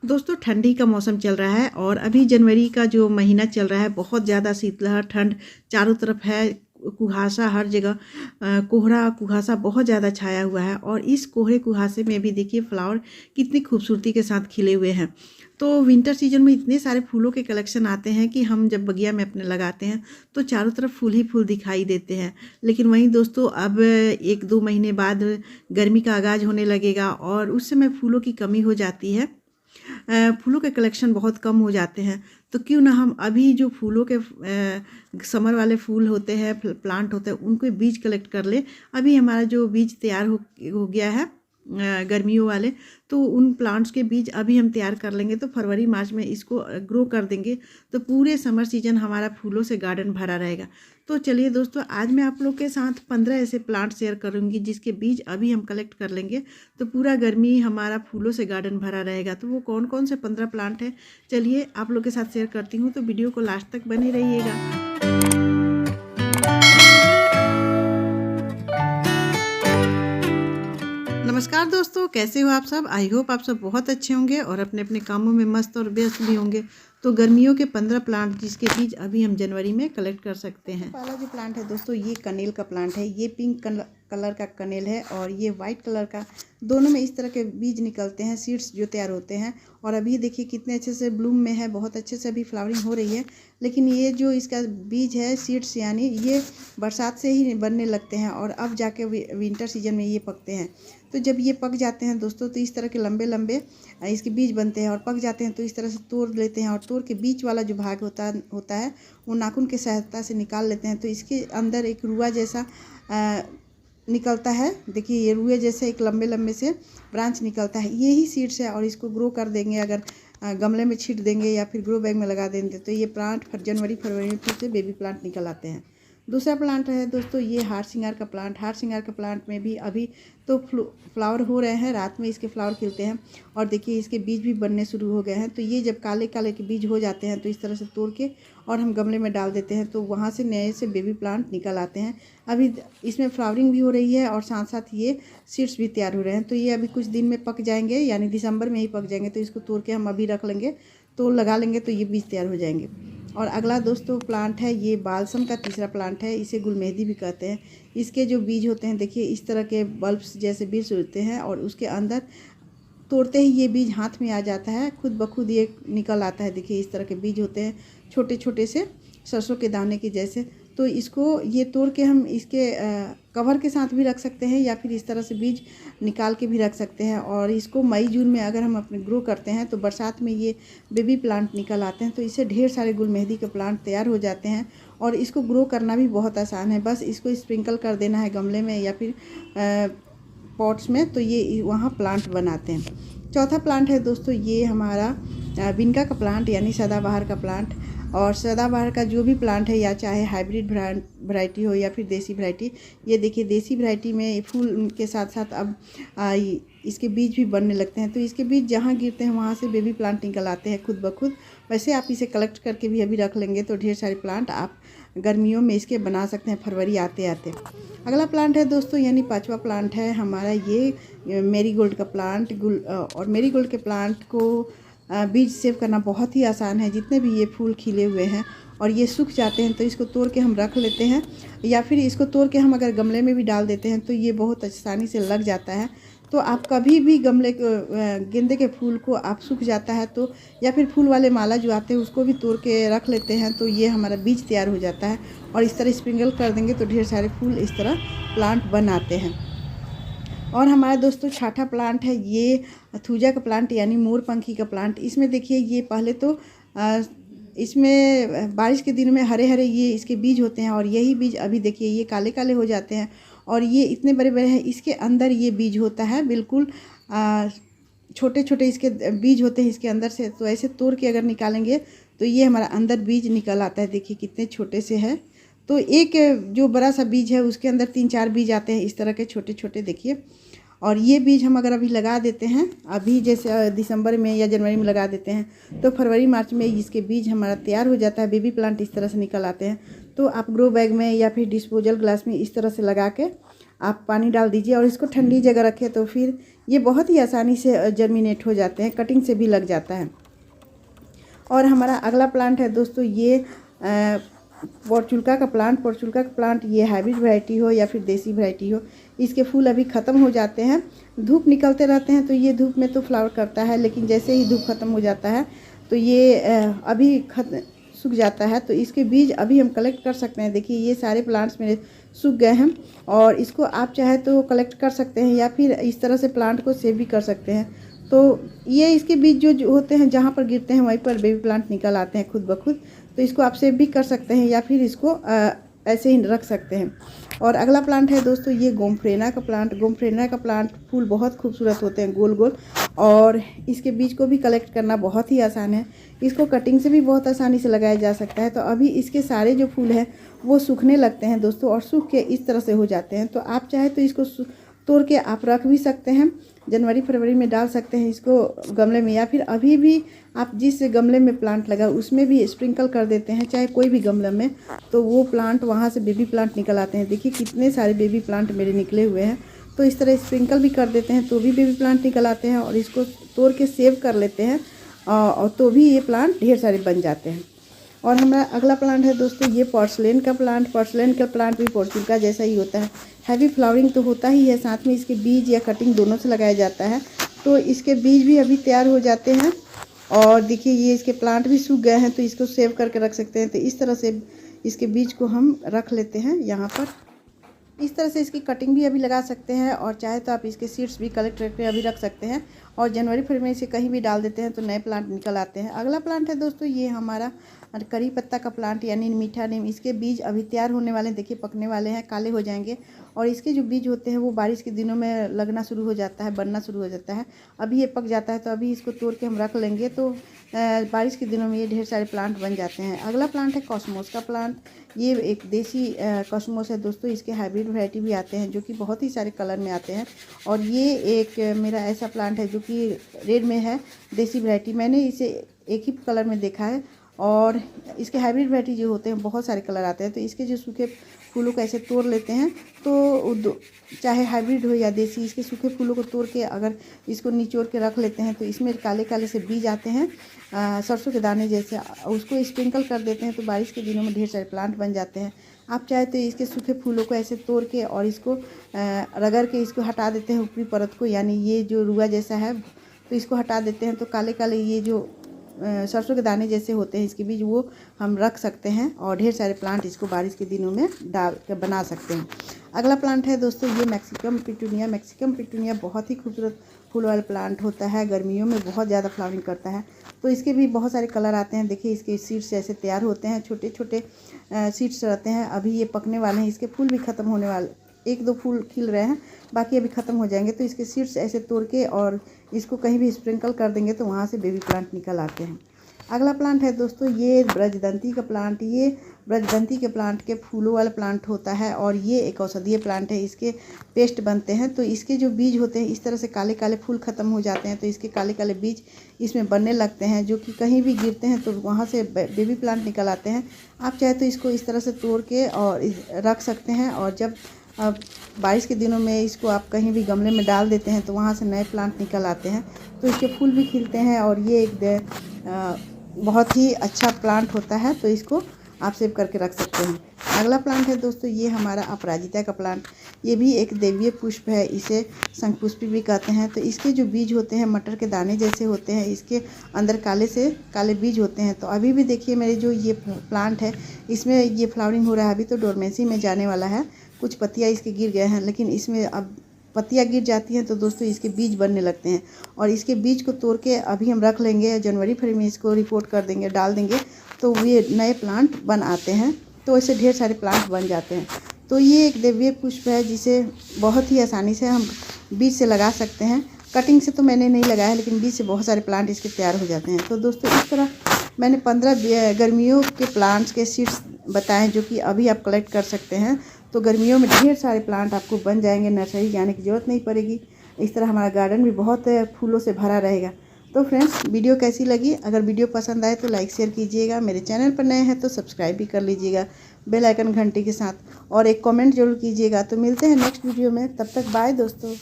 दोस्तों ठंडी का मौसम चल रहा है और अभी जनवरी का जो महीना चल रहा है बहुत ज़्यादा शीतलहर ठंड चारों तरफ है। कुहासा हर जगह कोहरा कुहासा बहुत ज़्यादा छाया हुआ है और इस कोहरे कुहासे में भी देखिए फ्लावर कितनी खूबसूरती के साथ खिले हुए हैं। तो विंटर सीजन में इतने सारे फूलों के कलेक्शन आते हैं कि हम जब बगिया में अपने लगाते हैं तो चारों तरफ फूल ही फूल दिखाई देते हैं। लेकिन वहीं दोस्तों अब 1-2 महीने बाद गर्मी का आगाज़ होने लगेगा और उस समय फूलों की कमी हो जाती है। फूलों के कलेक्शन बहुत कम हो जाते हैं। तो क्यों ना हम अभी जो फूलों के समर वाले फूल होते हैं प्लांट होते हैं उनके बीज कलेक्ट कर ले। अभी हमारा जो बीज तैयार हो गया है गर्मियों वाले, तो उन प्लांट्स के बीज अभी हम तैयार कर लेंगे तो फरवरी मार्च में इसको ग्रो कर देंगे तो पूरे समर सीजन हमारा फूलों से गार्डन भरा रहेगा। तो चलिए दोस्तों, आज मैं आप लोग के साथ 15 ऐसे प्लांट शेयर करूंगी जिसके बीज अभी हम कलेक्ट कर लेंगे तो पूरा गर्मी हमारा फूलों से गार्डन भरा रहेगा। तो वो कौन कौन से 15 प्लांट हैं, चलिए आप लोग के साथ शेयर करती हूँ, तो वीडियो को लास्ट तक बने रहिएगा। नमस्कार दोस्तों, कैसे हो आप सब। आई होप आप सब बहुत अच्छे होंगे और अपने अपने कामों में मस्त और व्यस्त भी होंगे। तो गर्मियों के 15 प्लांट जिसके बीज अभी हम जनवरी में कलेक्ट कर सकते हैं। पहला जो प्लांट है दोस्तों, ये कनेल का प्लांट है। ये पिंक कलर का कनेल है और ये वाइट कलर का, दोनों में इस तरह के बीज निकलते हैं, सीड्स जो तैयार होते हैं। और अभी देखिए कितने अच्छे से ब्लूम में है, बहुत अच्छे से अभी फ्लावरिंग हो रही है। लेकिन ये जो इसका बीज है सीड्स, यानी ये बरसात से ही बनने लगते हैं और अब जाके विंटर सीजन में ये पकते हैं। तो जब ये पक जाते हैं दोस्तों तो इस तरह के लंबे लंबे इसके बीज बनते हैं और पक जाते हैं तो इस तरह से तोड़ लेते हैं और तोड़ के बीच वाला जो भाग होता है वो नाखून की सहायता से निकाल लेते हैं। तो इसके अंदर एक रुआ जैसा निकलता है। देखिए ये रुए जैसे एक लंबे लंबे से ब्रांच निकलता है, यही सीड्स है। और इसको ग्रो कर देंगे, अगर गमले में छीट देंगे या फिर ग्रो बैग में लगा देंगे तो ये प्लांट जनवरी फरवरी में फिर से बेबी प्लांट निकल आते हैं। दूसरा प्लांट है दोस्तों, ये हार सिंगार का प्लांट। हार सिंगार का प्लांट में भी अभी तो फ्लावर हो रहे हैं, रात में इसके फ्लावर खिलते हैं और देखिए इसके बीज भी बनने शुरू हो गए हैं। तो ये जब काले काले के बीज हो जाते हैं तो इस तरह से तोड़ के और हम गमले में डाल देते हैं तो वहाँ से नए से बेबी प्लांट निकल आते हैं। अभी इसमें फ्लावरिंग भी हो रही है और साथ साथ ये सीड्स भी तैयार हो रहे हैं। तो ये अभी कुछ दिन में पक जाएंगे, यानी दिसंबर में ही पक जाएंगे। तो इसको तोड़ के हम अभी रख लेंगे तो लगा लेंगे तो ये बीज तैयार हो जाएंगे। और अगला दोस्तों प्लांट है, ये बालसम का तीसरा प्लांट है। इसे गुलमेहदी भी कहते हैं। इसके जो बीज होते हैं देखिए इस तरह के बल्ब्स जैसे बीज होते हैं और उसके अंदर तोड़ते ही ये बीज हाथ में आ जाता है, खुद ब खुद ये निकल आता है। देखिए इस तरह के बीज होते हैं, छोटे छोटे से सरसों के दाने के जैसे। तो इसको ये तोड़ के हम इसके कवर के साथ भी रख सकते हैं या फिर इस तरह से बीज निकाल के भी रख सकते हैं। और इसको मई जून में अगर हम अपने ग्रो करते हैं तो बरसात में ये बेबी प्लांट निकल आते हैं। तो इससे ढेर सारे गुलमेहदी के प्लांट तैयार हो जाते हैं और इसको ग्रो करना भी बहुत आसान है। बस इसको स्प्रिंकल कर देना है गमले में या फिर पॉट्स में, तो ये वहाँ प्लांट बनाते हैं। चौथा प्लांट है दोस्तों, ये हमारा बिनका का प्लांट, यानी सदाबहार का प्लांट। और सदाबहार का जो भी प्लांट है, या चाहे हाइब्रिड वैरायटी हो या फिर देसी वैरायटी, ये देखिए देसी वैरायटी में फूल के साथ साथ अब इसके बीज भी बनने लगते हैं। तो इसके बीज जहाँ गिरते हैं वहाँ से बेबी प्लांट निकल आते हैं खुद ब खुद। वैसे आप इसे कलेक्ट करके भी अभी रख लेंगे तो ढेर सारे प्लांट आप गर्मियों में इसके बना सकते हैं फरवरी आते आते। अगला प्लांट है दोस्तों, यानी पांचवा प्लांट है हमारा ये मेरीगोल्ड का प्लांट। और मेरीगोल्ड के प्लांट को बीज सेव करना बहुत ही आसान है। जितने भी ये फूल खिले हुए हैं और ये सूख जाते हैं तो इसको तोड़ के हम रख लेते हैं या फिर इसको तोड़ के हम अगर गमले में भी डाल देते हैं तो ये बहुत आसानी से लग जाता है। तो आप कभी भी गमले गेंदे के फूल को आप सूख जाता है तो, या फिर फूल वाले माला जो आते हैं उसको भी तोड़ के रख लेते हैं तो ये हमारा बीज तैयार हो जाता है। और इस तरह स्प्रिंकल कर देंगे तो ढेर सारे फूल इस तरह प्लांट बनाते हैं। और हमारा दोस्तों छठा प्लांट है, ये थूजा का प्लांट, यानी मोरपंखी का प्लांट। इसमें देखिए ये पहले तो इसमें बारिश के दिन में हरे हरे ये इसके बीज होते हैं और यही बीज अभी देखिए ये काले काले हो जाते हैं और ये इतने बड़े बड़े हैं। इसके अंदर ये बीज होता है, बिल्कुल छोटे छोटे इसके बीज होते हैं इसके अंदर से। तो ऐसे तोड़ के अगर निकालेंगे तो ये हमारा अंदर बीज निकल आता है। देखिए कितने छोटे से है। तो एक जो बड़ा सा बीज है उसके अंदर 3-4 बीज आते हैं इस तरह के छोटे छोटे, देखिए। और ये बीज हम अगर अभी लगा देते हैं, अभी जैसे दिसंबर में या जनवरी में लगा देते हैं तो फरवरी मार्च में इसके बीज हमारा तैयार हो जाता है। बेबी प्लांट इस तरह से निकल आते हैं। तो आप ग्रो बैग में या फिर डिस्पोजल ग्लास में इस तरह से लगा के आप पानी डाल दीजिए और इसको ठंडी जगह रखें तो फिर ये बहुत ही आसानी से जर्मिनेट हो जाते हैं, कटिंग से भी लग जाता है। और हमारा अगला प्लांट है दोस्तों ये पोर्चुल्का का प्लांट। पोर्चुल्का का प्लांट ये हाइब्रिड वैरायटी हो या फिर देसी वैरायटी हो, इसके फूल अभी ख़त्म हो जाते हैं। धूप निकलते रहते हैं तो ये धूप में तो फ्लावर करता है, लेकिन जैसे ही धूप ख़त्म हो जाता है तो ये अभी सूख जाता है। तो इसके बीज अभी हम कलेक्ट कर सकते हैं। देखिए ये सारे प्लांट्स मेरे सूख गए हैं और इसको आप चाहे तो कलेक्ट कर सकते हैं या फिर इस तरह से प्लांट को सेव भी कर सकते हैं। तो ये इसके बीज जो होते हैं जहाँ पर गिरते हैं वहीं पर बेबी प्लांट निकल आते हैं खुद ब खुद। तो इसको आप सेव भी कर सकते हैं या फिर इसको ऐसे ही रख सकते हैं। और अगला प्लांट है दोस्तों ये गोम्फ्रेना का प्लांट। गोम्फ्रेना का प्लांट फूल बहुत खूबसूरत होते हैं, गोल गोल, और इसके बीज को भी कलेक्ट करना बहुत ही आसान है। इसको कटिंग से भी बहुत आसानी से लगाया जा सकता है। तो अभी इसके सारे जो फूल हैं वो सूखने लगते हैं दोस्तों, और सूख के इस तरह से हो जाते हैं। तो आप चाहे तो इसको तोड़ के आप रख भी सकते हैं, जनवरी फरवरी में डाल सकते हैं इसको गमले में, या फिर अभी भी आप जिस गमले में प्लांट लगा उसमें भी स्प्रिंकल कर देते हैं, चाहे कोई भी गमले में, तो वो प्लांट वहाँ से बेबी प्लांट निकल आते हैं। देखिए कितने सारे बेबी प्लांट मेरे निकले हुए हैं। तो इस तरह स्प्रिंकल भी कर देते हैं तो भी बेबी प्लांट निकल आते हैं, और इसको तोड़ के सेव कर लेते हैं और तो भी ये प्लांट ढेर सारे बन जाते हैं। और हमारा अगला प्लांट है दोस्तों ये पोर्सलेन का प्लांट। पोर्सलेन का प्लांट भी पोर्चुल्का जैसा ही होता है, हैवी फ्लावरिंग तो होता ही है, साथ में इसके बीज या कटिंग दोनों से लगाया जाता है। तो इसके बीज भी अभी तैयार हो जाते हैं, और देखिए ये इसके प्लांट भी सूख गए हैं तो इसको सेव करके रख सकते हैं। तो इस तरह से इसके बीज को हम रख लेते हैं यहाँ पर। इस तरह से इसकी कटिंग भी अभी लगा सकते हैं, और चाहे तो आप इसके सीड्स भी कलेक्ट करके अभी रख सकते हैं, और जनवरी फरवरी में इसे कहीं भी डाल देते हैं तो नए प्लांट निकल आते हैं। अगला प्लांट है दोस्तों ये हमारा करी पत्ता का प्लांट यानी मीठा नीम। इसके बीज अभी तैयार होने वाले हैं, देखिए पकने वाले हैं, काले हो जाएंगे, और इसके जो बीज होते हैं वो बारिश के दिनों में लगना शुरू हो जाता है, बनना शुरू हो जाता है। अभी ये पक जाता है तो अभी इसको तोड़ के हम रख लेंगे, तो बारिश के दिनों में ये ढेर सारे प्लांट बन जाते हैं। अगला प्लांट है कॉस्मोस का प्लांट। ये एक देसी कॉस्मोस है दोस्तों। इसके हाइब्रिड वैरायटी भी आते हैं जो कि बहुत ही सारे कलर में आते हैं, और ये एक मेरा ऐसा प्लांट है जो कि रेड में है, देसी वैरायटी। मैंने इसे एक ही कलर में देखा है, और इसके हाइब्रिड वैरायटी जो होते हैं बहुत सारे कलर आते हैं। तो इसके जो सूखे फूलों को ऐसे तोड़ लेते हैं, तो चाहे हाइब्रिड हो या देसी, इसके सूखे फूलों को तोड़ के अगर इसको निचोड़ के रख लेते हैं तो इसमें काले काले से बीज आते हैं, सरसों के दाने जैसे। उसको स्प्रिंकल कर देते हैं तो बारिश के दिनों में ढेर सारे प्लांट बन जाते हैं। आप चाहे तो इसके सूखे फूलों को ऐसे तोड़ के और इसको रगड़ के इसको हटा देते हैं ऊपरी परत को, यानी ये जो रुआ जैसा है तो इसको हटा देते हैं। तो काले काले ये जो सरसों के दाने जैसे होते हैं इसके बीज, वो हम रख सकते हैं, और ढेर सारे प्लांट इसको बारिश के दिनों में डाल के बना सकते हैं। अगला प्लांट है दोस्तों ये मैक्सिकम पिटूनिया। मैक्सिकम पिटूनिया बहुत ही खूबसूरत फूल वाला प्लांट होता है, गर्मियों में बहुत ज़्यादा फ्लावरिंग करता है। तो इसके भी बहुत सारे कलर आते हैं। देखिए इसके सीड्स ऐसे तैयार होते हैं, छोटे छोटे सीड्स रहते हैं। अभी ये पकने वाले हैं, इसके फूल भी ख़त्म होने वाले, एक दो फूल खिल रहे हैं, बाकी अभी ख़त्म हो जाएंगे। तो इसके सीड्स ऐसे तोड़ के और इसको कहीं भी स्प्रिंकल कर देंगे तो वहाँ से बेबी प्लांट निकल आते हैं। अगला प्लांट है दोस्तों ये ब्रजदंती का प्लांट। ये ब्रजदंती के प्लांट के फूलों वाला प्लांट होता है, और ये एक औषधीय प्लांट है। इसके पेस्ट बनते हैं। तो इसके जो बीज होते हैं इस तरह से काले काले फूल ख़त्म हो जाते हैं तो इसके काले काले बीज इसमें बनने लगते हैं, जो कि कहीं भी गिरते हैं तो वहाँ से बेबी प्लांट निकल आते हैं। आप चाहे तो इसको इस तरह से तोड़ के और रख सकते हैं, और जब अब बारिश के दिनों में इसको आप कहीं भी गमले में डाल देते हैं तो वहाँ से नए प्लांट निकल आते हैं। तो इसके फूल भी खिलते हैं, और ये एक बहुत ही अच्छा प्लांट होता है, तो इसको आप सेव करके रख सकते हैं। अगला प्लांट है दोस्तों ये हमारा अपराजिता का प्लांट। ये भी एक देवीय पुष्प है, इसे शंखपुष्पी भी कहते हैं। तो इसके जो बीज होते हैं मटर के दाने जैसे होते हैं, इसके अंदर काले से काले बीज होते हैं। तो अभी भी देखिए मेरे जो ये प्लांट है इसमें ये फ्लावरिंग हो रहा है। अभी तो डोरमेंसी में जाने वाला है, कुछ पत्तियाँ इसके गिर गए हैं, लेकिन इसमें अब पत्तियाँ गिर जाती हैं तो दोस्तों इसके बीज बनने लगते हैं, और इसके बीज को तोड़ के अभी हम रख लेंगे, जनवरी फरवरी में इसको रिपोर्ट कर देंगे, डाल देंगे, तो ये नए प्लांट बन आते हैं। तो ऐसे ढेर सारे प्लांट बन जाते हैं। तो ये एक देवीय पुष्प है जिसे बहुत ही आसानी से हम बीज से लगा सकते हैं। कटिंग से तो मैंने नहीं लगाया है, लेकिन बीज से बहुत सारे प्लांट इसके तैयार हो जाते हैं। तो दोस्तों इस तरह मैंने 15 गर्मियों के प्लांट्स के सीड्स बताएं जो कि अभी आप कलेक्ट कर सकते हैं। तो गर्मियों में ढेर सारे प्लांट आपको बन जाएंगे, नर्सरी जाने की ज़रूरत नहीं पड़ेगी। इस तरह हमारा गार्डन भी बहुत फूलों से भरा रहेगा। तो फ्रेंड्स वीडियो कैसी लगी? अगर वीडियो पसंद आए तो लाइक शेयर कीजिएगा, मेरे चैनल पर नए हैं तो सब्सक्राइब भी कर लीजिएगा बेल आइकन घंटी के साथ, और एक कमेंट जरूर कीजिएगा। तो मिलते हैं नेक्स्ट वीडियो में, तब तक बाय दोस्तों।